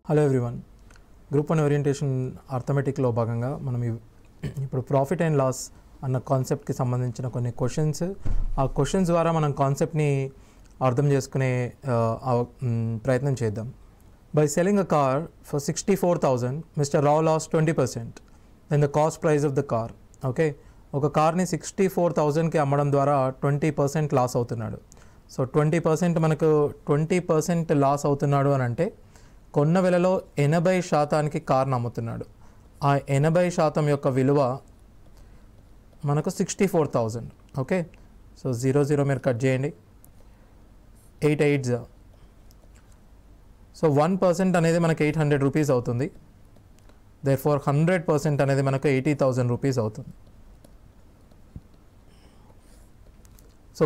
Hello everyone, group 1 orientation అర్థమెటిక్లో భాగంగా మనం ఇప్పుడు ప్రాఫిట్ అండ్ లాస్ అన్న కాన్సెప్ట్కి సంబంధించిన కొన్ని క్వశ్చన్స్, ఆ క్వశ్చన్స్ ద్వారా మనం కాన్సెప్ట్ని అర్థం చేసుకునే ప్రయత్నం చేద్దాం. By selling a car for 64,000, mister Rao loss 20%, then the cost price of the car. Okay, ఒక కార్ని 64,000కి అమ్మడం ద్వారా 20% లాస్ అవుతున్నాడు. సో 20% మనకు 20% లాస్ అవుతున్నాడు అని అంటే కొన్న వెలలో 80% కార్ను అమ్ముతున్నాడు. ఆ 80% యొక్క విలువ మనకు 64,000. ఓకే, సో 0 మీరు కట్ చేయండి, 8 8s. సో 1% అనేది మనకు 800 రూపీస్ అవుతుంది. దేర్ఫోర్ 100% అనేది మనకు 80,000 రూపీస్ అవుతుంది. సో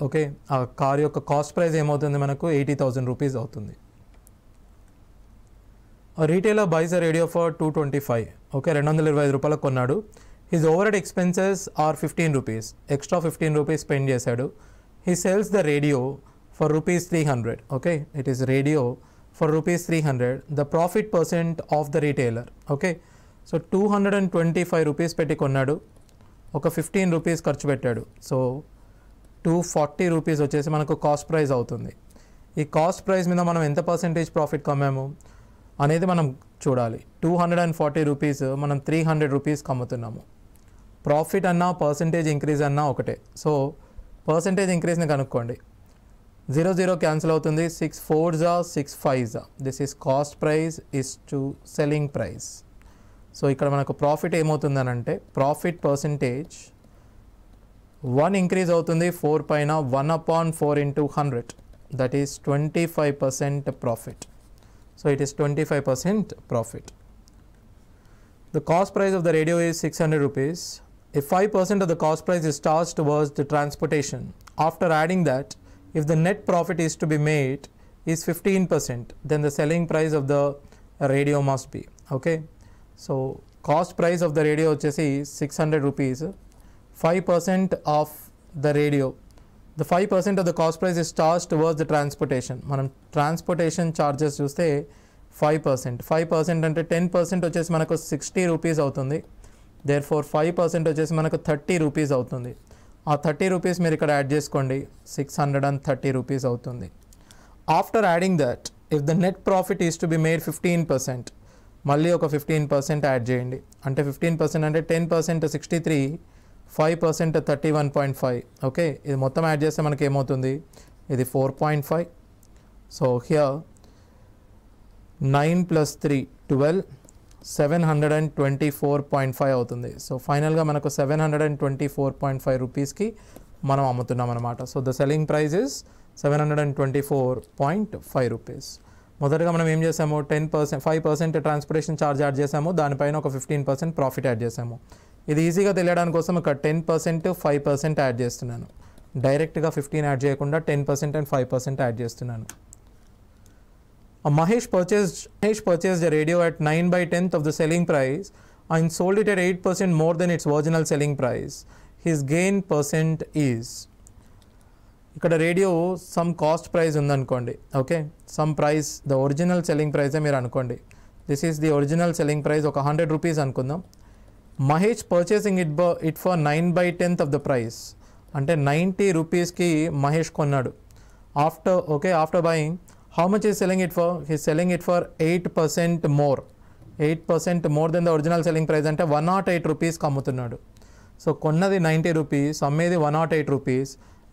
ఓకే, ఆ కార్ యొక్క కాస్ట్ ప్రైస్ ఏమవుతుంది, మనకు 80,000 రూపీస్ అవుతుంది. A retailer buys a radio for 225. Okay, 225 రూపాయలకు కొన్నాడు. His overhead expenses are 15 rupees. Extra 15 rupees spend చేశాడు. He sells the radio for rupees 300. Okay, it is radio for rupees 300. The profit percent of the retailer. Okay, so 225 rupees పెట్టి కొన్నాడు, ఒక 15 rupees ఖర్చు పెట్టాడు. So 240 rupees వచ్చేసి మనకు cost price అవుతుంది. ఈ కాస్ట్ ప్రైస్ మీద మనం ఎంత పర్సెంటేజ్ ప్రాఫిట్ కమ్మాము అనేది మనం చూడాలి. 240 రూపీస్ మనం 300 రూపీస్కి అమ్ముతున్నాము. ప్రాఫిట్ అన్నా పర్సెంటేజ్ ఇంక్రీజ్ అన్నా ఒకటే. సో పర్సెంటేజ్ ఇంక్రీజ్ని కనుక్కోండి. 0 క్యాన్సిల్ అవుతుంది. 6 4s 6 5s. This is cost price is to selling price. So ఇక్కడ మనకు ప్రాఫిట్ ఏమవుతుందని అంటే ప్రాఫిట్ పర్సెంటేజ్ 1 ఇంక్రీజ్ అవుతుంది 4 పైన. 1/4 into 100, that is 25% profit. So it is 25% profit. The cost price of the radio is 600 rupees. If 5% of the cost price is charged towards the transportation, after adding that, if the net profit is to be made is 15%, then the selling price of the radio must be. Okay, so cost price of the radio వచ్చేసి 600 rupees. 5% of the radio, the 5% of the cost price is charged towards the transportation. మనం transportation charges చూస్తే 5%. 5% అంటే 10% వచ్చేసి మనకు 60 rupees అవుతుంది. Therefore 5% వచ్చేసి మనకు 30 rupees అవుతుంది. ఆ 30 రూపీస్ మీరు ఇక్కడ యాడ్ చేసుకోండి, 630 రూపీస్ అవుతుంది. After adding that, if the net profit is to be made 15%, మళ్ళీ ఒక 15% యాడ్ చేయండి. అంటే 15% అంటే 10% 63, 5% 31.5. ఓకే, ఇది మొత్తం యాడ్ చేస్తే మనకి ఏమవుతుంది, ఇది 4.5. సో హియర్ 9 + 3 12, 724.5 అవుతుంది. సో ఫైనల్గా మనకు 724.5 రూపీస్కి మనం అమ్ముతున్నాం అనమాట. So the selling price is 724.5 rupees. మొదటగా మనం ఏం చేసాము, 10% 5% ట్రాన్స్పోర్టేషన్ ఛార్జ్ యాడ్ చేసాము, దానిపైన ఒక 15% ప్రాఫిట్ యాడ్ చేసాము. ఇది ఈజీగా తెలియడానికి కోసం ఇక్కడ 10% 5% యాడ్ చేస్తున్నాను. డైరెక్ట్గా 15 యాడ్ చేయకుండా 10% and 5% యాడ్ చేస్తున్నాను. Mahesh purchased a radio at 9/10 of the selling price and sold it at 8% more than its original selling price. His gain percent is, ఇక్కడ రేడియో సమ్ కాస్ట్ ప్రైస్ ఉందనుకోండి. Okay, some price the original selling ప్రైజే మీరు అనుకోండి. This is the original selling price, ఒక 100 rupees అనుకుందాం. Mahesh purchasing it for 9/10 of the price, అంటే 90 రూపీస్కి మహేష్ కొన్నాడు. After buying, how much is selling it for? He's selling it for 8% more. 8% more then the original selling price అంటే 108 రూపీస్కి అమ్ముతున్నాడు. So కొన్నది 90 rupees, అమ్మేది 108 rupees.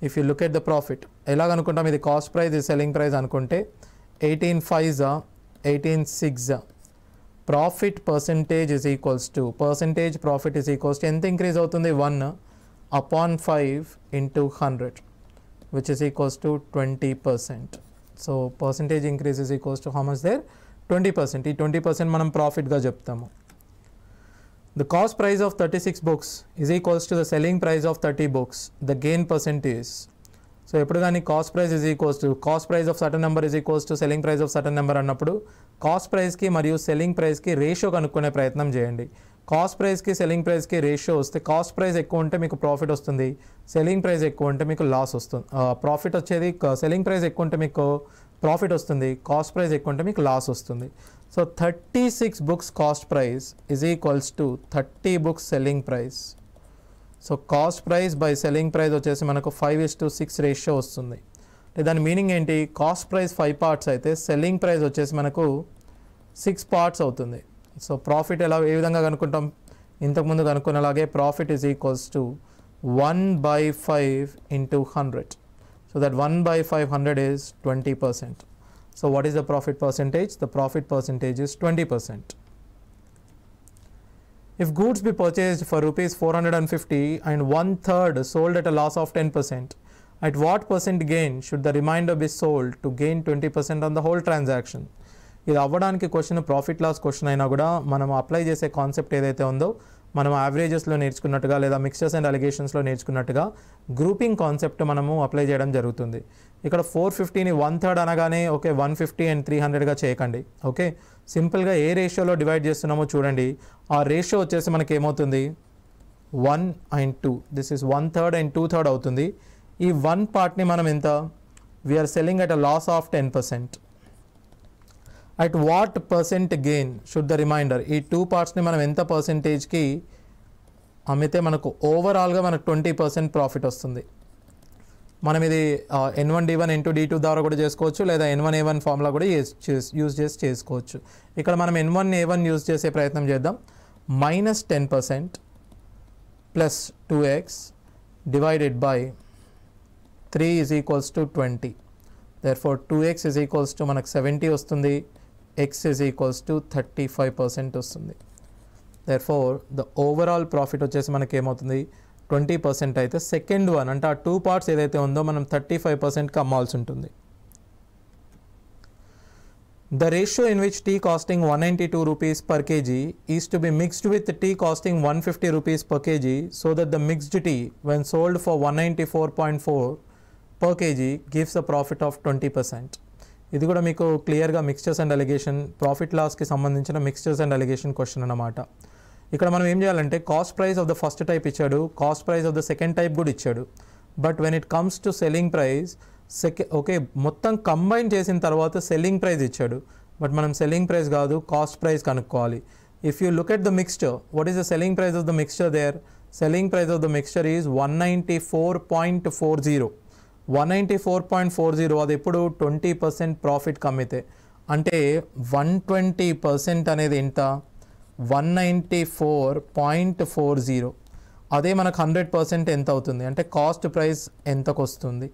If you look at the profit, ఎలాగ అనుకుంటాం, ఇది కాస్ట్ ప్రైస్, ఇది సెల్లింగ్ ప్రైస్ అనుకుంటే 18 5s 18 6s. Profit percentage is equals to, percentage profit is equals to ఎంత ఇంక్రీజ్ అవుతుంది, 1/5 into 100, which is equals to 20%. So percentage increase is equals to how much there, 20%. ఈ 20% మనం ప్రాఫిట్గా చెప్తాము. The cost price of 36 books is equals to the selling price of 30 books. The gain percentage. So ఎప్పుడు కానీ cost price is equals to cost price of certain number is equals to selling price of certain number అన్నప్పుడు cost ప్రైస్కి మరియు selling ప్రైస్కి ratio కనుక్కునే ప్రయత్నం చేయండి. Cost ప్రైస్కి selling ప్రైస్కి రేషియో వస్తే కాస్ట్ ప్రైస్ ఎక్కువ ఉంటే మీకు ప్రాఫిట్ వస్తుంది, సెల్లింగ్ ప్రైస్ ఎక్కువ ఉంటే మీకు లాస్ వస్తుంది. ప్రాఫిట్ వచ్చేది సెల్లింగ్ ప్రైస్ ఎక్కువ ఉంటే మీకు ప్రాఫిట్ వస్తుంది, కాస్ట్ ప్రైస్ ఎక్కువ ఉంటే మీకు లాస్ వస్తుంది. So 36 books cost price is equals to 30 books selling price. So cost price by selling price వచ్చేసి మనకు 5:6 రేషియో వస్తుంది. దాని మీనింగ్ ఏంటి? కాస్ట్ ప్రైస్ 5 parts అయితే సెల్లింగ్ ప్రైస్ వచ్చేసి మనకు 6 parts అవుతుంది. సో ప్రాఫిట్ ఏ విధంగా కనుక్కుంటాం? ఇంతకుముందు కనుక్కున్నలాగే profit is equals to 1/5 into 100. So that 1/500 is 20%. So what is the profit percentage? The profit percentage is 20%. If goods be purchased for rupees 450 and 1/3 sold at a loss of 10%, at what percent gain should the remainder be sold to gain 20% on the whole transaction? ఇది అవ్వడానికి question profit loss question అయినా కూడా మనం apply చేసే concept ఏదైతే ఉందో మనం యావరేజెస్లో నేర్చుకున్నట్టుగా లేదా మిక్స్చర్స్ అండ్ అలిగేషన్స్లో నేర్చుకున్నట్టుగా గ్రూపింగ్ కాన్సెప్ట్ మనము అప్లై చేయడం జరుగుతుంది. ఇక్కడ 450ని 1/3 అనగానే ఓకే 150 and 300గా చేయకండి. ఓకే, సింపుల్గా ఏ రేషియోలో డివైడ్ చేస్తున్నామో చూడండి. ఆ రేషియో వచ్చేసి మనకి ఏమవుతుంది? 1 and 2. దిస్ ఈస్ 1/3 and 2/3 అవుతుంది. ఈ 1 పార్ట్ని మనం ఎంత? We are selling at a loss of 10%. At what percent gain should the remainder? ఈ 2 partsని మనం ఎంత పర్సెంటేజ్కి అమ్మితే మనకు ఓవరాల్గా మనకు 20% ప్రాఫిట్ వస్తుంది. మనం ఇది N1D1 N2D2 ద్వారా కూడా చేసుకోవచ్చు, లేదా N1A1 ఫార్ములా కూడా యూజ్ చేసి చేసుకోవచ్చు. ఇక్కడ మనం N1A1 యూజ్ చేసే ప్రయత్నం చేద్దాం. -10% plus 2x divided by 3 is equals to 20. Therefore 2x is equals to మనకు 70 వస్తుంది. x ఈజ్ ఈక్వల్స్ టు 35% వస్తుంది. Therefore the overall profit వచ్చేసి మనకి ఏమవుతుంది? 20% అయితే సెకండ్ వన్ అంటే ఆ 2 parts ఏదైతే ఉందో మనం 35%కి అమ్మాల్సి ఉంటుంది. The ratio in which tea costing 192 rupees per kg is to be mixed with tea costing 150 rupees per kg so that the mixed tea when sold for 194.4 per kg gives a profit of 20%. ఇది కూడా మీకు క్లియర్గా mixtures and allegation profit లాస్కి సంబంధించిన mixtures and allegation question అన్నమాట. ఇక్కడ మనం ఏం చేయాలంటే cost price of the first type ఇచ్చాడు, cost price of the second type కూడా ఇచ్చాడు. But when it comes to selling price okay మొత్తం కంబైన్ చేసిన తర్వాత సెల్లింగ్ ప్రైస్ ఇచ్చాడు. బట్ మనం సెల్లింగ్ ప్రైస్ కాదు కాస్ట్ ప్రైస్ కనుక్కోవాలి. If you look at the mixture, what is the selling price of the mixture there? Selling price of the mixture is 194.40. 194.40 అది ఎప్పుడు 20% profit కమ్మితే. అంటే 120% అనేది ఎంత? 194.40. అదే మనకు 100% ఎంత అవుతుంది అంటే కాస్ట్ ప్రైస్ ఎంతకు వస్తుంది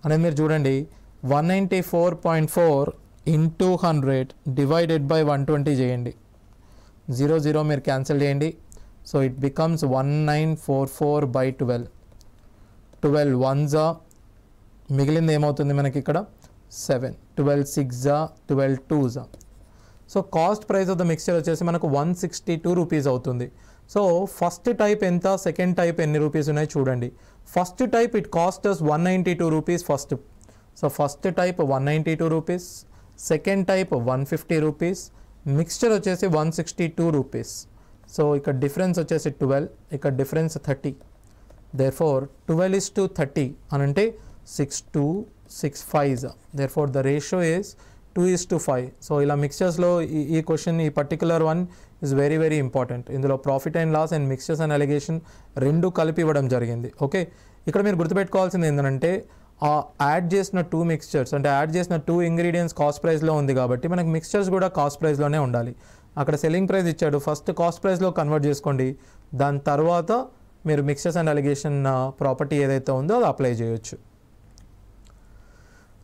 అనేది మీరు చూడండి. 194.4 into 100 డివైడెడ్ బై 120 చేయండి. 0 మీరు క్యాన్సిల్ చేయండి. So it becomes 1944/12. 12 1s మిగిలింది ఏమవుతుంది మనకి ఇక్కడ 7. 12 6 12 2s. So cost price of the mixture వచ్చేసి మనకు 162 రూపీస్ అవుతుంది. సో ఫస్ట్ టైప్ ఎంత, సెకండ్ టైప్ ఎన్ని రూపీస్ ఉన్నాయి చూడండి. First type it cost as 192 rupees first. So first type 192 rupees, second type 150 rupees, mixture వచ్చేసి 162 రూపీస్. సో ఇక్కడ difference వచ్చేసి 12, ఇక్కడ డిఫరెన్స్ 30. దేర్ఫోర్ 12:30 అని అంటే 6 2 6 5s. Therefore the ratio is 2:5. So ఇలా మిక్స్చర్స్లో ఈ క్వశ్చన్ ఈ particular one is very very important. ఇందులో profit and loss and mixtures and alligation రెండు కలిపి ఇవ్వడం జరిగింది. ఓకే, ఇక్కడ మీరు గుర్తుపెట్టుకోవాల్సింది ఏంటంటే యాడ్ చేసిన 2 మిక్స్చర్స్ అంటే యాడ్ చేసిన 2 ఇంగ్రీడియంట్స్ కాస్ట్ ప్రైస్లో ఉంది కాబట్టి మనకి మిక్స్చర్స్ కూడా కాస్ట్ ప్రైస్లోనే ఉండాలి. అక్కడ సెల్లింగ్ ప్రైస్ ఇచ్చాడు, ఫస్ట్ కాస్ట్ ప్రైస్లో కన్వర్ట్ చేసుకోండి. దాని తర్వాత మీరు మిక్స్చర్స్ అండ్ అలిగేషన్ ప్రాపర్టీ ఏదైతే ఉందో అది అప్లై చేయొచ్చు.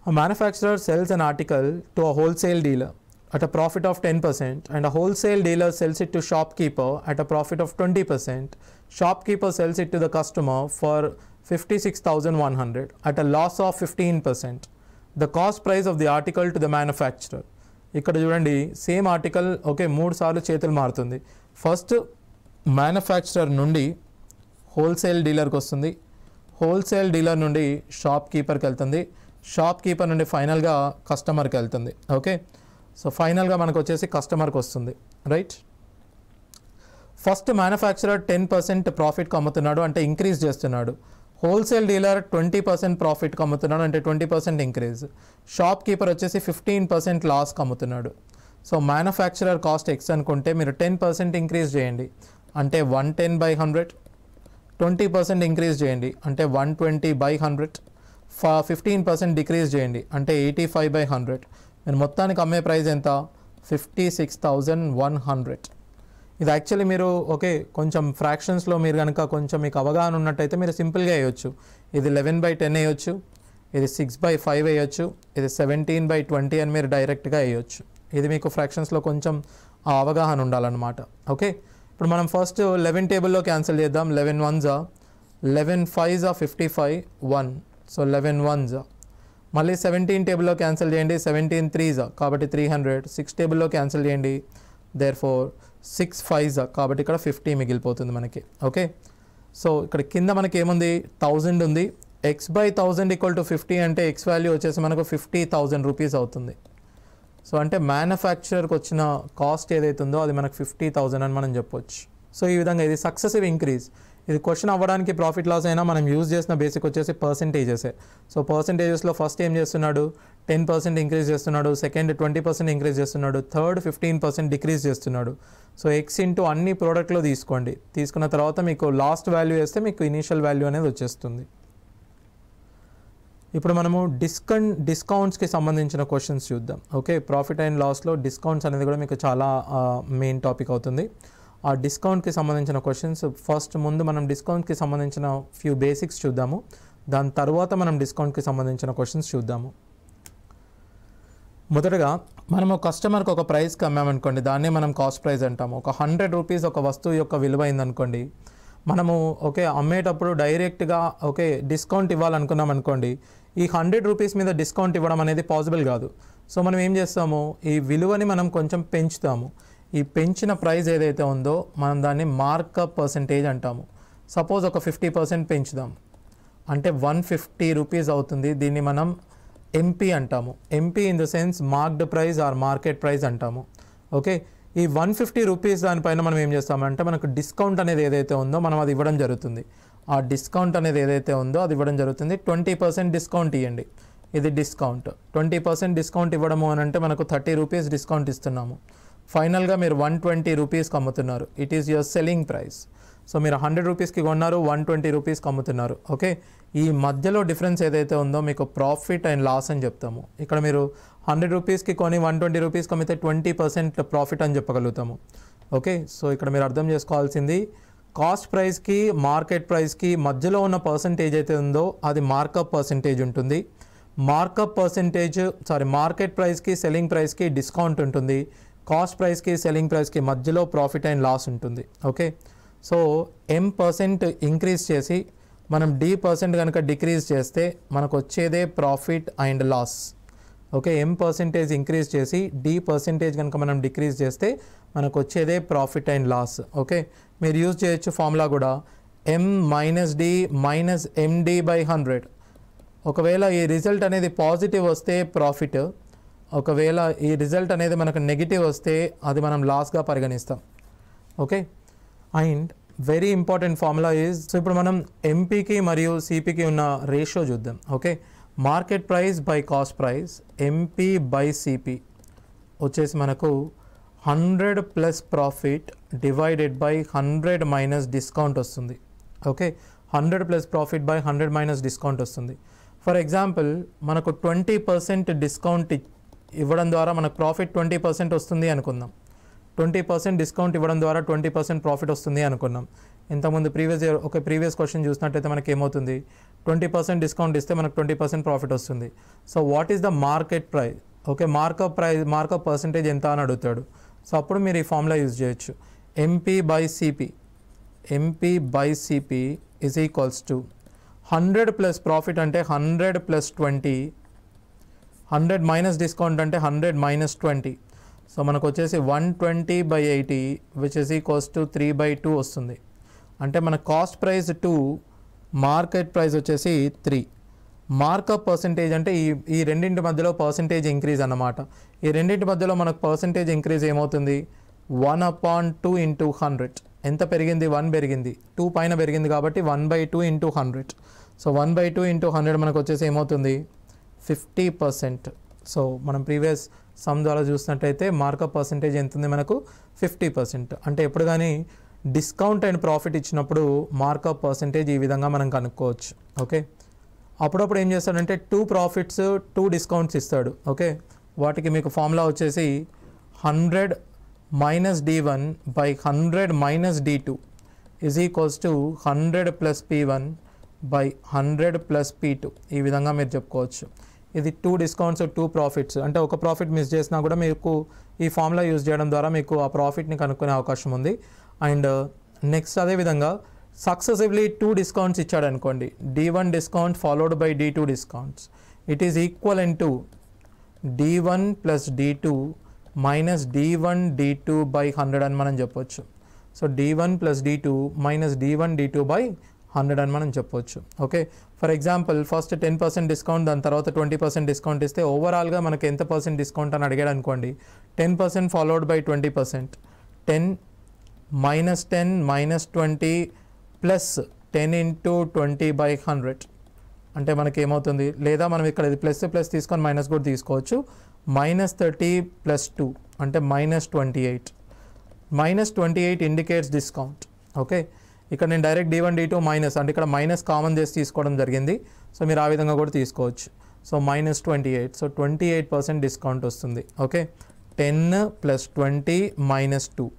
A manufacturer sells an article to a wholesale dealer at a profit of 10% and a wholesale dealer sells it to shopkeeper at a profit of 20%. Shopkeeper sells it to the customer for 56,100 at a loss of 15%. The cost price of the article to the manufacturer. ఇక్కడ చూడండి same article okay 3 సార్లు చేతులు మారుతుంది. First manufacturer నుండి wholesale డీలర్కి వస్తుంది, wholesale dealer నుండి shop కీపర్కి వెళ్తుంది, shop keeper నుండి ఫైనల్గా కస్టమర్కి వెళ్తుంది. ఓకే, సో ఫైనల్గా మనకు వచ్చేసి కస్టమర్కి వస్తుంది. రైట్, ఫస్ట్ మ్యానుఫ్యాక్చరర్ 10% ప్రాఫిట్కి అమ్ముతున్నాడు అంటే ఇంక్రీజ్ చేస్తున్నాడు. హోల్సేల్ డీలర్ 20% ప్రాఫిట్కి అమ్ముతున్నాడు అంటే 20% ఇంక్రీజ్. షాప్ కీపర్ వచ్చేసి 15% లాస్కి అమ్ముతున్నాడు. సో మ్యానుఫ్యాక్చరర్ కాస్ట్ ఎక్స్ అనుకుంటే మీరు 10% ఇంక్రీజ్ చేయండి అంటే 110/100, 20% ఇంక్రీజ్ చేయండి అంటే 120/100, 15% డిక్రీజ్ చేయండి అంటే 85/100. మీరు మొత్తానికి అమ్మే ప్రైస్ ఎంత? 56,100. ఇది యాక్చువల్లీ మీరు ఓకే కొంచెం ఫ్రాక్షన్స్లో మీరు కనుక కొంచెం మీకు అవగాహన ఉన్నట్టయితే మీరు సింపుల్గా వేయొచ్చు. ఇది 11/10 వేయొచ్చు, ఇది 6/5 వేయొచ్చు, ఇది 17/20 అని మీరు డైరెక్ట్గా వేయొచ్చు. ఇది మీకు ఫ్రాక్షన్స్లో కొంచెం అవగాహన ఉండాలన్నమాట. ఓకే, ఇప్పుడు మనం ఫస్ట్ 11 టేబుల్లో క్యాన్సిల్ చేద్దాం. 11 1s, 11 5s 55, 1. So 11 1s. మళ్ళీ 17 టేబుల్లో క్యాన్సిల్ చేయండి. 17 3s కాబట్టి 300. 6 టేబుల్లో క్యాన్సిల్ చేయండి. దేర్ఫోర్ 6 5s కాబట్టి ఇక్కడ 50 మిగిలిపోతుంది మనకి. ఓకే, సో ఇక్కడ కింద మనకి ఏముంది? 1000 ఉంది. x/1000 = 50 అంటే ఎక్స్ వాల్యూ వచ్చేసి మనకు 50,000 రూపీస్ అవుతుంది. సో అంటే మ్యానుఫ్యాక్చరర్కి వచ్చిన కాస్ట్ ఏదైతే ఉందో అది మనకు 50,000 అని మనం చెప్పొచ్చు. సో ఈ విధంగా ఇది సక్సెసివ్ ఇంక్రీజ్. ఇది క్వశ్చన్ అవ్వడానికి ప్రాఫిట్ లాస్ అయినా మనం యూజ్ చేసిన బేసిక్ వచ్చేసి పర్సెంటేజెసే. సో పర్సెంటేజెస్లో ఫస్ట్ ఏం చేస్తున్నాడు? 10% ఇంక్రీజ్ చేస్తున్నాడు, సెకండ్ 20% ఇంక్రీజ్ చేస్తున్నాడు, థర్డ్ 15% డిక్రీజ్ చేస్తున్నాడు. సో ఎక్స్ ఇంటూ అన్ని ప్రోడక్ట్లో తీసుకోండి. తీసుకున్న తర్వాత మీకు లాస్ట్ వాల్యూ వేస్తే మీకు ఇనీషియల్ వాల్యూ అనేది వచ్చేస్తుంది. ఇప్పుడు మనము డిస్కౌంట్స్కి సంబంధించిన క్వశ్చన్స్ చూద్దాం. ఓకే, ప్రాఫిట్ అండ్ లాస్లో డిస్కౌంట్స్ అనేది కూడా మీకు చాలా మెయిన్ టాపిక్ అవుతుంది. ఆ డిస్కౌంట్కి సంబంధించిన క్వశ్చన్స్ ఫస్ట్ ముందు మనం డిస్కౌంట్కి సంబంధించిన ఫ్యూ బేసిక్స్ చూద్దాము. దాని తర్వాత మనం డిస్కౌంట్కి సంబంధించిన క్వశ్చన్స్ చూద్దాము. మొదటగా మనము కస్టమర్కి ఒక ప్రైస్కి అమ్మామనుకోండి, దాన్నే మనం కాస్ట్ ప్రైస్ అంటాము. ఒక 100 రూపీస్ ఒక వస్తువు యొక్క విలువ అయిందనుకోండి, మనము ఓకే అమ్మేటప్పుడు డైరెక్ట్గా ఓకే డిస్కౌంట్ ఇవ్వాలనుకున్నాం అనుకోండి, ఈ 100 రూపీస్ మీద డిస్కౌంట్ ఇవ్వడం అనేది పాసిబుల్ కాదు. సో మనం ఏం చేస్తాము? ఈ విలువని మనం కొంచెం పెంచుతాము. ఈ పెంచిన ప్రైస్ ఏదైతే ఉందో మనం దాన్ని మార్కప్ పర్సెంటేజ్ అంటాము. సపోజ్ ఒక 50% పెంచుదాం అంటే 150 రూపీస్ అవుతుంది. దీన్ని మనం ఎంపీ అంటాము. MP in the sense marked price or market price అంటాము. ఓకే, ఈ 150 రూపీస్ దానిపైన మనం ఏం చేస్తామంటే మనకు డిస్కౌంట్ అనేది ఏదైతే ఉందో మనం అది ఇవ్వడం జరుగుతుంది. ఆ డిస్కౌంట్ అనేది ఏదైతే ఉందో అది ఇవ్వడం జరుగుతుంది. 20% డిస్కౌంట్ ఇవ్వండి. ఇది డిస్కౌంట్. 20% డిస్కౌంట్ ఇవ్వడము అని అంటే మనకు 30 రూపీస్ డిస్కౌంట్ ఇస్తున్నాము. ఫైనల్గా మీరు 120 రూపీస్కి అమ్ముతున్నారు. It is your selling price. So మీరు 100 రూపీస్కి కొన్నారు, 120 రూపీస్కి అమ్ముతున్నారు. ఓకే, ఈ మధ్యలో డిఫరెన్స్ ఏదైతే ఉందో మీకు ప్రాఫిట్ అండ్ లాస్ అని చెప్తాము. ఇక్కడ మీరు 100 రూపీస్కి కొని 120 రూపీస్కి అమ్మితే 20% ప్రాఫిట్ అని చెప్పగలుగుతాము. ఓకే, సో ఇక్కడ మీరు అర్థం చేసుకోవాల్సింది కాస్ట్ ప్రైస్కి మార్కెట్ ప్రైస్కి మధ్యలో ఉన్న పర్సంటేజ్ అయితే ఉందో అది మార్కప్ పర్సంటేజ్ ఉంటుంది. మార్కెట్ ప్రైస్కి సెల్లింగ్ ప్రైస్కి డిస్కౌంట్ ఉంటుంది. కాస్ట్ ప్రైస్కి సెల్లింగ్ ప్రైస్కి మధ్యలో ప్రాఫిట్ అండ్ లాస్ ఉంటుంది. ఓకే, సో M% ఇంక్రీజ్ చేసి మనం D% కనుక డిక్రీజ్ చేస్తే మనకు వచ్చేదే profit and loss. Okay, M% increase చేసి D% కనుక మనం డిక్రీజ్ చేస్తే మనకు వచ్చేదే ప్రాఫిట్ అండ్ లాస్. ఓకే, మీరు యూజ్ చేయొచ్చు ఫార్ములా కూడా M - D - MD/100. ఒకవేళ ఈ రిజల్ట్ అనేది పాజిటివ్ వస్తే ప్రాఫిట్, ఒకవేళ ఈ రిజల్ట్ అనేది మనకు నెగిటివ్ వస్తే అది మనం లాస్గా పరిగణిస్తాం. Okay, and very important formula is, so ఇప్పుడు మనం ఎంపీకి మరియు సిపికి ఉన్న రేషియో చూద్దాం. Okay, market price by cost price MP/CP వచ్చేసి మనకు 100 plus profit divided by 100 minus discount వస్తుంది. Okay, 100 plus profit by 100 minus discount వస్తుంది. ఫర్ ఎగ్జాంపుల్ మనకు 20% డిస్కౌంట్ ఇవ్వడం ద్వారా మనకు ప్రాఫిట్ 20% వస్తుంది అనుకుందాం. 20% డిస్కౌంట్ ఇవ్వడం ద్వారా 20% ప్రాఫిట్ వస్తుంది అనుకున్నాం. ఇంతకుముందు ప్రీవియస్ క్వశ్చన్ చూసినట్టయితే మనకి ఏమవుతుంది? 20% డిస్కౌంట్ ఇస్తే మనకు 20% ప్రాఫిట్ వస్తుంది. So what is the market price? Okay, markup percentage ఎంత అని అడుగుతాడు. సో అప్పుడు మీరు ఈ ఫార్ములా యూజ్ చేయొచ్చు. MP/CP is equals to 100 plus profit అంటే 100 ప్లస్ 20, 100 మైనస్ డిస్కౌంట్ అంటే 100 మైనస్ 20. సో మనకు వచ్చేసి 120/80 విచ్ ఈజ్ ఈక్వల్స్ టు 3/2 వస్తుంది. అంటే మన కాస్ట్ ప్రైస్ 2, మార్కెట్ ప్రైస్ వచ్చేసి 3. మార్కప్ పర్సంటేజ్ అంటే ఈ రెండింటి మధ్యలో పర్సంటేజ్ ఇంక్రీజ్ అన్నమాట. ఈ రెండింటి మధ్యలో మనకు పర్సంటేజ్ ఇంక్రీజ్ ఏమవుతుంది? 1/2 ఇంటూ 100. ఎంత పెరిగింది? 1 పెరిగింది. 2 పైన పెరిగింది కాబట్టి 1/2 ఇంటూ 100. సో 1/2 ఇంటూ 100 మనకు వచ్చేసి ఏమవుతుంది? 50%. సో మనం ప్రీవియస్ సమ్ ద్వారా చూసినట్టయితే మార్కప్ పర్సంటేజ్ ఎంత ఉంది మనకు 50%. అంటే ఎప్పుడు కానీ డిస్కౌంట్ అండ్ ప్రాఫిట్ ఇచ్చినప్పుడు మార్కప్ పర్సంటేజ్ ఈ విధంగా మనం కనుక్కోవచ్చు. ఓకే, అప్పుడప్పుడు ఏం చేస్తాడంటే 2 ప్రాఫిట్స్ 2 డిస్కౌంట్స్ ఇస్తాడు. ఓకే, వాటికి మీకు ఫార్ములా వచ్చేసి 100 minus D1 by 100 minus D2 is equals to 100 plus P1 by 100 plus P2. ఈ విధంగా మీరు చెప్పుకోవచ్చు. ఇది 2 డిస్కౌంట్స్ 2 ప్రాఫిట్స్, అంటే ఒక ప్రాఫిట్ మిస్ చేసినా కూడా మీకు ఈ ఫార్ములా యూజ్ చేయడం ద్వారా మీకు ఆ ప్రాఫిట్ని కనుక్కునే అవకాశం ఉంది. అండ్ నెక్స్ట్ అదేవిధంగా సక్సెసివ్లీ 2 డిస్కౌంట్స్ ఇచ్చాడు అనుకోండి, D1 discount followed by D2 discounts, it is equivalent to D1 plus D2 minus D1 D2 by 100 అని మనం చెప్పొచ్చు. So D1 plus D2 minus D1 D2 by 100 అని మనం చెప్పొచ్చు. Okay, for example first 10% discount, దాని తర్వాత 20% డిస్కౌంట్ ఇస్తే ఓవరాల్గా మనకి ఎంత పర్సెంట్ డిస్కౌంట్ అని అడిగాడు అనుకోండి, 10% followed by 20%, 10 minus 10 minus 20 plus 10 into 20 by 100 అంటే మనకి ఏమవుతుంది, లేదా మనం ఇక్కడ ఇది ప్లస్ ప్లస్ తీసుకొని మైనస్ కూడా తీసుకోవచ్చు. -30 + 2 అంటే -28. -28 ఇండికేట్స్ డిస్కౌంట్. ఓకే, ఇక్కడ నేను డైరెక్ట్ D1 D2 మైనస్ అంటే ఇక్కడ మైనస్ కామన్ చేసి తీసుకోవడం జరిగింది. సో మీరు ఆ విధంగా కూడా తీసుకోవచ్చు. సో -28, సో 28% డిస్కౌంట్ వస్తుంది. ఓకే, 10 + 20 - 2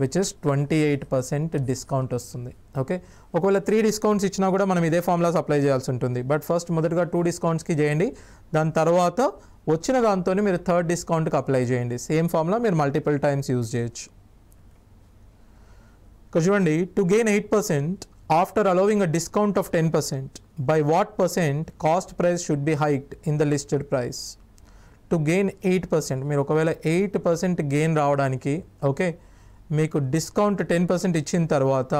విచ్ ఇస్ 28% డిస్కౌంట్ వస్తుంది. ఓకే, ఒకవేళ 3 డిస్కౌంట్స్ ఇచ్చినా కూడా మనం ఇదే ఫార్ములాస్ అప్లై చేయాల్సి ఉంటుంది. బట్ ఫస్ట్ మొదటగా 2 డిస్కౌంట్స్కి చేయండి, దాని తర్వాత వచ్చిన దాంతో మీరు 3rd డిస్కౌంట్కి అప్లై చేయండి. సేమ్ ఫార్ములా మీరు మల్టిపుల్ టైమ్స్ యూజ్ చేయొచ్చు. ఇక్కడ చూడండి, to gain 8% after allowing a discount of 10%, by what % cost price should be hiked in the listed price. To gain 8%, మీరు ఒకవేళ 8% గెయిన్ రావడానికి ఓకే మీకు డిస్కౌంట్ 10% ఇచ్చిన తర్వాత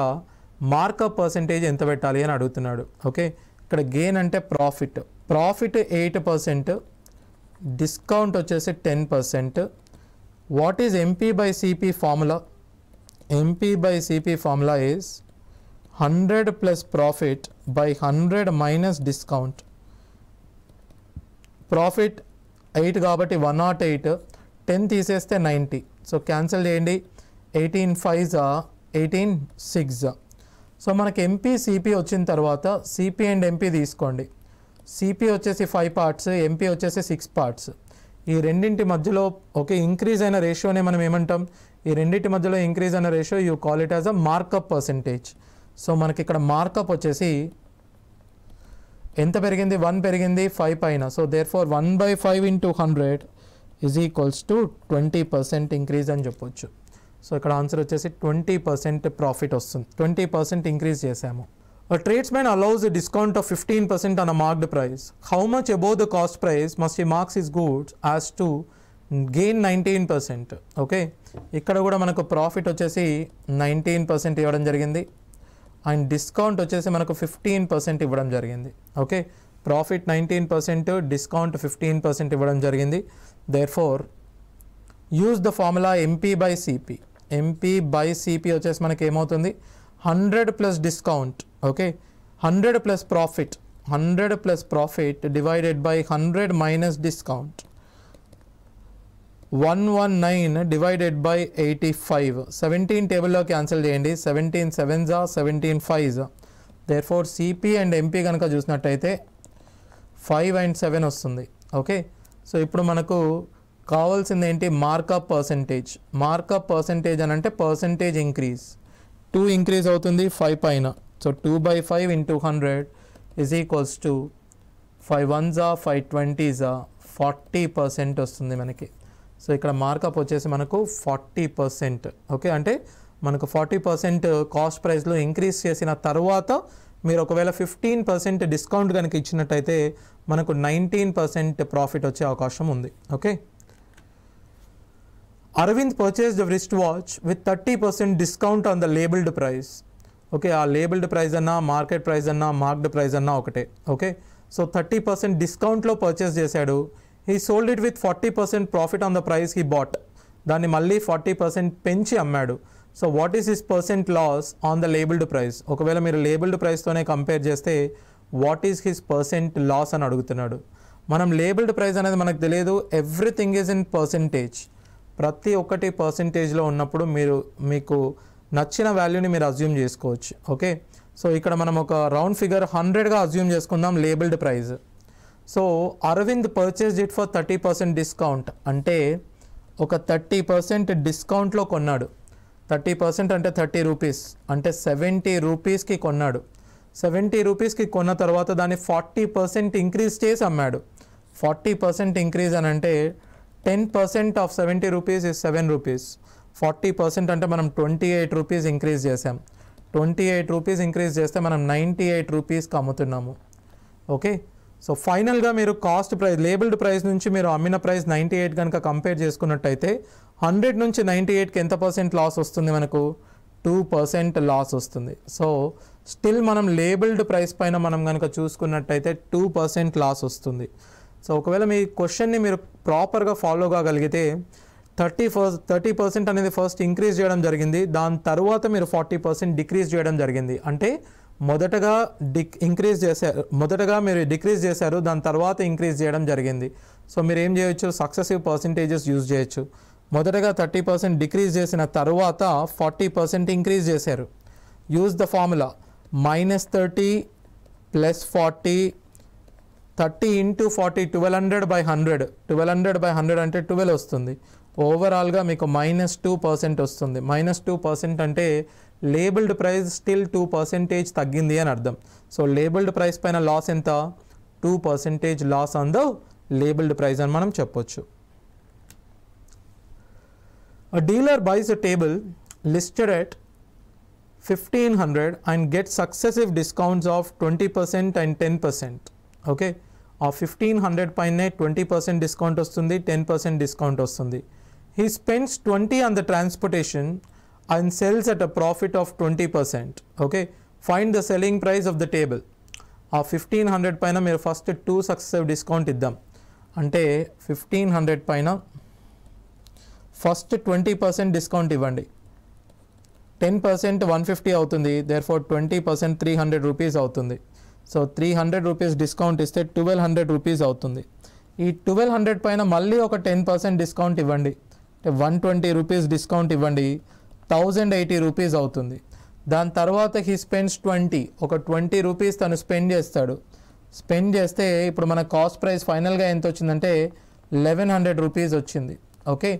మార్కప్ పర్సంటేజ్ ఎంత పెట్టాలి అని అడుగుతున్నాడు. ఓకే, ఇక్కడ గెయిన్ అంటే ప్రాఫిట్ 8%, డిస్కౌంట్ వచ్చేసి 10%. What is MP by CP formula? MP by CP formula is 100 plus profit by 100 minus discount. Profit 8 కాబట్టి 108, 10 తీసేస్తే 90. సో క్యాన్సిల్ చేయండి, 18 5 18 6. సో మనకి ఎంపీ సిపి వచ్చిన తర్వాత సిపి అండ్ ఎంపీ తీసుకోండి. సిపి వచ్చేసి 5 పార్ట్స్, ఎంపీ వచ్చేసి 6 పార్ట్స్. ఈ రెండింటి మధ్యలో ఓకే ఇంక్రీజ్ అయిన రేషియోనే మనం ఏమంటాం, ఈ రెండింటి మధ్యలో ఇంక్రీజ్ అయిన ratio you call it as a markup percentage. So మనకి ఇక్కడ మార్కప్ వచ్చేసి ఎంత పెరిగింది, 1 పెరిగింది 5 పైన. So therefore 1/5 × 100 is equals to 20% increase అని చెప్పొచ్చు. సో ఇక్కడ ఆన్సర్ వచ్చేసి 20% ప్రాఫిట్ వస్తుంది, 20% ఇంక్రీజ్ చేసాము. A tradesman allows a discount of 15% on a marked price. How much above the cost price must he mark his goods as to gain 19%? Okay, ఇక్కడ కూడా మనకు profit వచ్చేసి 19% ఇవ్వడం జరిగింది అండ్ డిస్కౌంట్ వచ్చేసి మనకు 15% ఇవ్వడం జరిగింది. ఓకే, ప్రాఫిట్ 19%, డిస్కౌంట్ 15% ఇవ్వడం జరిగింది. Therefore use the formula MP by CP. MP by CP వచ్చేసి మనకి ఏమవుతుంది, 100 plus discount. Okay, 100 plus profit, 100 plus profit divided by 100 minus discount, 119 divided by 85. 17 టేబుల్లో క్యాన్సిల్ చేయండి, 17 7s 17 5s. Therefore CP and MP కనుక చూసినట్టయితే 5 and 7 వస్తుంది. Okay, so ఇప్పుడు మనకు కావాల్సింది ఏంటి, మార్కప్ పర్సంటేజ్. మార్కప్ పర్సంటేజ్ అని అంటే పర్సంటేజ్ ఇంక్రీజ్, 2 ఇంక్రీజ్ అవుతుంది 5 పైన. So 2/5 × 100 is equals to 5 1s 5 20s 40% వస్తుంది మనకి. సో ఇక్కడ మార్కప్ వచ్చేసి మనకు 40%. ఓకే, అంటే మనకు 40% కాస్ట్ ప్రైస్లో ఇంక్రీజ్ చేసిన తర్వాత మీరు ఒకవేళ 15% డిస్కౌంట్ కనుక ఇచ్చినట్టయితే మనకు 19% ప్రాఫిట్ వచ్చే అవకాశం ఉంది. Okay, Arvind purchased a wristwatch with 30% discount on the labeled price. Okay, ఆ లేబుల్డ్ ప్రైస్ అన్నా మార్కెట్ ప్రైస్ అన్నా మార్క్డ్ ప్రైస్ అన్నా ఒకటే. ఓకే, సో 30% డిస్కౌంట్లో పర్చేస్ చేశాడు. He sold it with 40% profit on the price he bought. దాన్ని మళ్ళీ 40% పెంచి అమ్మాడు. So what is his percent loss on the labelled price? ఒకవేళ మీరు లేబుల్డ్ ప్రైస్తోనే కంపేర్ చేస్తే what is his percent loss అని అడుగుతున్నాడు. మనం లేబుల్డ్ ప్రైస్ అనేది మనకు తెలియదు, ఎవ్రీథింగ్ ఈజ్ ఇన్ పర్సెంటేజ్. ప్రతి ఒక్కటి పర్సెంటేజ్లో ఉన్నప్పుడు మీకు నచ్చిన వాల్యూని మీరు అజ్యూమ్ చేసుకోవచ్చు. ఓకే, సో ఇక్కడ మనం ఒక రౌండ్ ఫిగర్ 100గా అజ్యూమ్ చేసుకుందాం labelled price. So Arvind purchase it for 30% discount, అంటే ఒక 30% డిస్కౌంట్లో కొన్నాడు. 30% అంటే 30 రూపీస్, అంటే 70 రూపీస్కి కొన్నాడు. 70 రూపీస్కి కొన్న తర్వాత దాన్ని 40% ఇంక్రీజ్ చేసి అమ్మాడు. 40% ఇంక్రీజ్ అని అంటే 10% ఆఫ్ 70 రూపీస్ ఇస్ 7 రూపీస్. 40% అంటే మనం 28 రూపీస్ ఇంక్రీజ్ చేసాం. 28 రూపీస్ ఇంక్రీజ్ చేస్తే మనం 98 రూపీస్కి అమ్ముతున్నాము. ఓకే, సో ఫైనల్గా మీరు కాస్ట్ ప్రైస్ లేబుల్డ్ ప్రైస్ నుంచి మీరు అమ్మిన ప్రైస్ 98 కనుక కంపేర్ చేసుకున్నట్టయితే 100 నుంచి 98కి ఎంత పర్సెంట్ లాస్ వస్తుంది మనకు? 2% లాస్ వస్తుంది. సో స్టిల్ మనం లేబుల్డ్ ప్రైస్ పైన మనం కనుక చూసుకున్నట్టయితే 2% లాస్ వస్తుంది. సో ఒకవేళ మీ క్వశ్చన్ని మీరు ప్రాపర్గా ఫాలో కాగలిగితే 30% అనేది ఫస్ట్ ఇంక్రీజ్ చేయడం జరిగింది, దాని తర్వాత మీరు 40% డిక్రీజ్ చేయడం జరిగింది. అంటే మొదటగా మీరు డిక్రీజ్ చేశారు, దాని తర్వాత ఇంక్రీజ్ చేయడం జరిగింది. సో మీరు ఏం చేయొచ్చు? సక్సెసివ్ పర్సెంటేజెస్ యూజ్ చేయొచ్చు. మొదటగా 30% డిక్రీజ్ చేసిన తర్వాత 40% ఇంక్రీజ్ చేశారు. Use the formula -30 + 40, 30 × 40, 1200/100. 1200/100 అంటే 12 వస్తుంది. ఓవరాల్గా మీకు -2% వస్తుంది. -2% అంటే లేబుల్డ్ ప్రైస్ స్టిల్ 2% తగ్గింది అని అర్థం. సో లేబుల్డ్ ప్రైస్ పైన లాస్ ఎంత? 2% loss on the labelled price అని మనం చెప్పొచ్చు. A dealer buys a table listed at 1500 and gets successive discounts of 20% and 10%. Okay, ఆ 1500 పైనే 20% డిస్కౌంట్ వస్తుంది, 10% డిస్కౌంట్ వస్తుంది. He spends 20 on the transportation and sells at a profit of 20%. Okay, find the selling price of the table. ఆ 1500 పైన మీరు first 2 successive discount ఇద్దాం. అంటే 1500 పైన ఫస్ట్ 20% డిస్కౌంట్ ఇవ్వండి. 10% 150 అవుతుంది, దేర్ఫోర్ 20% 300 రూపీస్ అవుతుంది. సో 300 రూపీస్ డిస్కౌంట్ ఇస్తే 1200 రూపీస్ అవుతుంది. ఈ 1200 పైన మళ్ళీ ఒక 10% డిస్కౌంట్ ఇవ్వండి, 120 రూపీస్ డిస్కౌంట్ ఇవ్వండి, 1080 రూపీస్ అవుతుంది. దాని తర్వాత హీ స్పెండ్స్ 20, ఒక 20 రూపీస్ తను స్పెండ్ చేస్తాడు. స్పెండ్ చేస్తే ఇప్పుడు మన కాస్ట్ ప్రైస్ ఫైనల్గా ఎంత వచ్చిందంటే 1100 రూపీస్ వచ్చింది. ఓకే,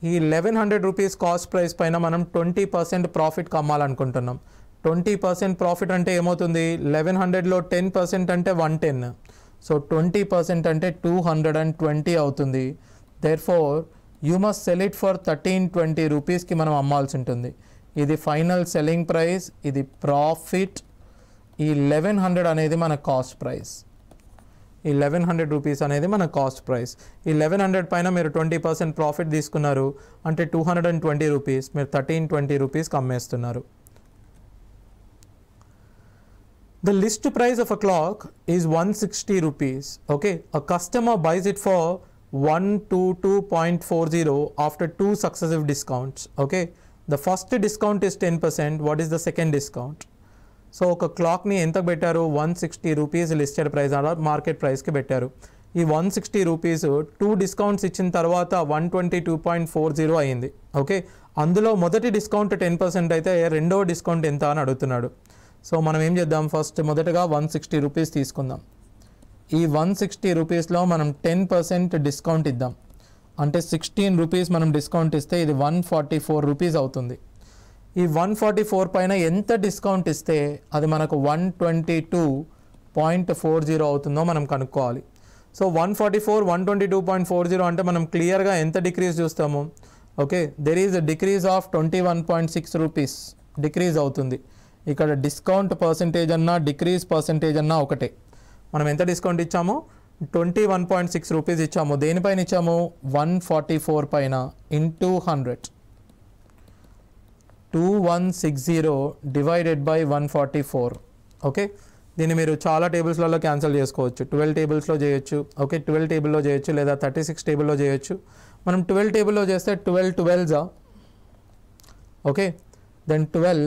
ఈ 1100 రూపీస్ కాస్ట్ ప్రైస్ పైన మనం 20% ప్రాఫిట్ కమ్మాలనుకుంటున్నాం. 20% ప్రాఫిట్ అంటే ఏమవుతుంది? 1100లో 10% అంటే 110. సో 20% అంటే 220 అవుతుంది. Therefore you must sell it for 1320 రూపీస్కి మనం అమ్మాల్సి ఉంటుంది. ఇది ఫైనల్ సెల్లింగ్ ప్రైస్, ఇది ప్రాఫిట్. ఈ 1100 అనేది మన కాస్ట్ ప్రైస్. ఈ 1100 రూపీస్ అనేది మన కాస్ట్ ప్రైస్. ఈ 1100 పైన మీరు 20% ప్రాఫిట్ తీసుకున్నారు అంటే 220 రూపీస్, మీరు 1320 రూపీస్కి అమ్మేస్తున్నారు. The list price of a clock is 160 rupees. Okay, a customer buys it for 122.40 after 2 successive discounts. Okay, the first discount is 10%. What is the second discount? So ఒక క్లాక్ని ఎంత పెట్టారు? 160 రూపీస్ లిస్టెడ్ ప్రైస్ అలా market ప్రైస్కి పెట్టారు. ఈ 160 rupees 2 discounts ఇచ్చిన తర్వాత 122.40 అయ్యింది. ఓకే, అందులో మొదటి డిస్కౌంట్ 10% అయితే రెండవ డిస్కౌంట్ ఎంత అని అడుగుతున్నాడు. సో మనం ఏం చేద్దాం? ఫస్ట్ మొదటగా 160 రూపీస్ తీసుకుందాం. ఈ 160 రూపీస్లో మనం 10% డిస్కౌంట్ ఇద్దాం. అంటే 16 రూపీస్ మనం డిస్కౌంట్ ఇస్తే ఇది 144 రూపీస్ అవుతుంది. ఈ 144 పైన ఎంత డిస్కౌంట్ ఇస్తే అది మనకు 122.40 అవుతుందో మనం కనుక్కోవాలి. సో 144, 122.40 అంటే మనం క్లియర్గా ఎంత డిక్రీజ్ చూస్తాము? Okay, there is a decrease of 21.6 rupees decrease అవుతుంది. ఇక్కడ డిస్కౌంట్ పర్సంటేజ్ అన్నా డిక్రీజ్ పర్సంటేజ్ అన్నా ఒకటే. మనం ఎంత డిస్కౌంట్ ఇచ్చాము? 21.6 రూపీస్ ఇచ్చాము. దేనిపైన ఇచ్చాము? 144 పైన ఇంటూ 100, 2160 డివైడెడ్ బై 144. ఓకే, దీన్ని మీరు చాలా టేబుల్స్లలో క్యాన్సిల్ చేసుకోవచ్చు. 12 టేబుల్స్లో చేయొచ్చు. ఓకే, 12 టేబుల్లో చేయొచ్చు, లేదా 36 టేబుల్లో చేయొచ్చు. మనం 12 టేబుల్లో చేస్తే 12 12s. Okay, then 12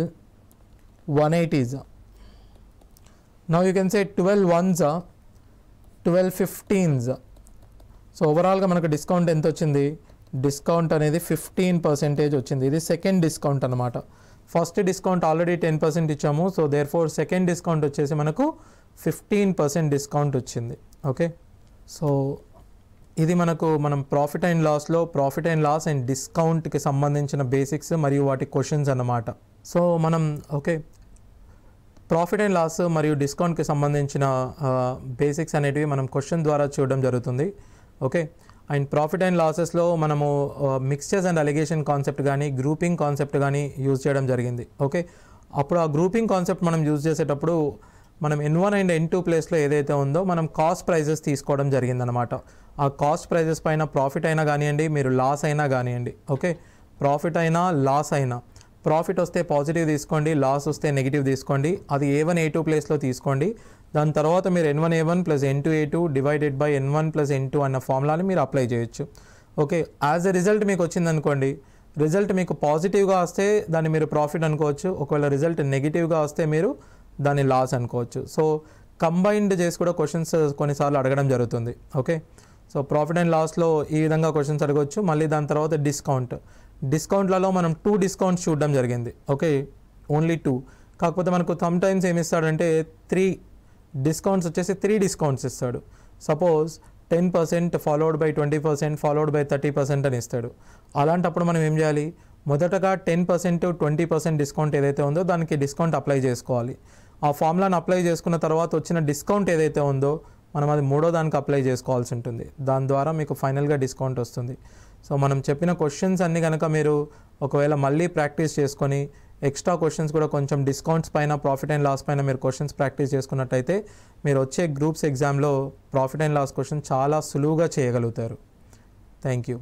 180s. Now you can say 12 1s, 12/15. So ఓవరాల్గా మనకు డిస్కౌంట్ ఎంత వచ్చింది, డిస్కౌంట్ అనేది 15% వచ్చింది. ఇది సెకండ్ డిస్కౌంట్ అనమాట. ఫస్ట్ డిస్కౌంట్ ఆల్రెడీ 10% ఇచ్చాము. So therefore second discount వచ్చేసి మనకు 15% డిస్కౌంట్ వచ్చింది. ఓకే, సో ఇది మనం ప్రాఫిట్ అండ్ లాస్లో ప్రాఫిట్ అండ్ లాస్ అండ్ డిస్కౌంట్కి సంబంధించిన బేసిక్స్ మరియు వాటి క్వశ్చన్స్ అన్నమాట. సో మనం ఓకే ప్రాఫిట్ అండ్ లాస్ మరియు డిస్కౌంట్కి సంబంధించిన బేసిక్స్ అనేటివి మనం క్వశ్చన్ ద్వారా చూడడం జరుగుతుంది. ఓకే, అండ్ ప్రాఫిట్ అండ్ లాసెస్లో మనము మిక్స్చర్స్ అండ్ అలిగేషన్ కాన్సెప్ట్ కానీ గ్రూపింగ్ కాన్సెప్ట్ కానీ యూజ్ చేయడం జరిగింది. ఓకే, అప్పుడు ఆ గ్రూపింగ్ కాన్సెప్ట్ మనం యూజ్ చేసేటప్పుడు మనం N1 అండ్ N2 ప్లేస్లో ఏదైతే ఉందో మనం కాస్ట్ ప్రైజెస్ తీసుకోవడం జరిగిందనమాట. ఆ కాస్ట్ ప్రైజెస్ పైన ప్రాఫిట్ అయినా కానివ్వండి, మీరు లాస్ అయినా కానివ్వండి. ఓకే, ప్రాఫిట్ అయినా లాస్ అయినా, ప్రాఫిట్ వస్తే పాజిటివ్ తీసుకోండి, లాస్ వస్తే నెగిటివ్ తీసుకోండి. అది A1 A2 ప్లేస్లో తీసుకోండి. దాని తర్వాత మీరు N1 A1 plus N2 A2 divided by N1 plus N2 అన్న ఫార్ములాని మీరు అప్లై చేయొచ్చు. ఓకే, యాజ్ ఎ రిజల్ట్ మీకు వచ్చిందనుకోండి, రిజల్ట్ మీకు పాజిటివ్గా వస్తే దాన్ని మీరు ప్రాఫిట్ అనుకోవచ్చు. ఒకవేళ రిజల్ట్ నెగిటివ్గా వస్తే మీరు దాన్ని లాస్ అనుకోవచ్చు. సో కంబైన్డ్ చేసి కూడా క్వశ్చన్స్ కొన్నిసార్లు అడగడం జరుగుతుంది. ఓకే, సో ప్రాఫిట్ అండ్ లాస్లో ఈ విధంగా క్వశ్చన్స్ అడగవచ్చు. మళ్ళీ దాని తర్వాత డిస్కౌంట్లలో మనం 2 డిస్కౌంట్స్ చూడడం జరిగింది. Okay, only 2. కాకపోతే మనకు సమ్ టైమ్స్ ఏమి ఇస్తాడంటే 3 డిస్కౌంట్స్ వచ్చేసి 3 డిస్కౌంట్స్ ఇస్తాడు. Suppose 10% followed by 20% followed by 30% అని ఇస్తాడు. అలాంటప్పుడు మనం ఏం చేయాలి, మొదటగా 10% 20% డిస్కౌంట్ ఏదైతే ఉందో దానికి డిస్కౌంట్ అప్లై చేసుకోవాలి. ఆ ఫార్ములాను అప్లై చేసుకున్న తర్వాత వచ్చిన డిస్కౌంట్ ఏదైతే ఉందో మనం అది మూడో దానికి అప్లై చేసుకోవాల్సి ఉంటుంది. దాని ద్వారా మీకు ఫైనల్గా డిస్కౌంట్ వస్తుంది. సో మనం చెప్పిన క్వశ్చన్స్ అన్నీ కనుక మీరు ఒకవేళ మళ్ళీ ప్రాక్టీస్ చేసుకొని ఎక్స్ట్రా క్వశ్చన్స్ కూడా కొంచెం డిస్కౌంట్స్ పైన ప్రాఫిట్ అండ్ లాస్ పైన మీరు క్వశ్చన్స్ ప్రాక్టీస్ చేసుకున్నట్టయితే మీరు వచ్చే గ్రూప్స్ ఎగ్జామ్లో ప్రాఫిట్ అండ్ లాస్ క్వశ్చన్ చాలా సులువుగా చేయగలుగుతారు. Thank you.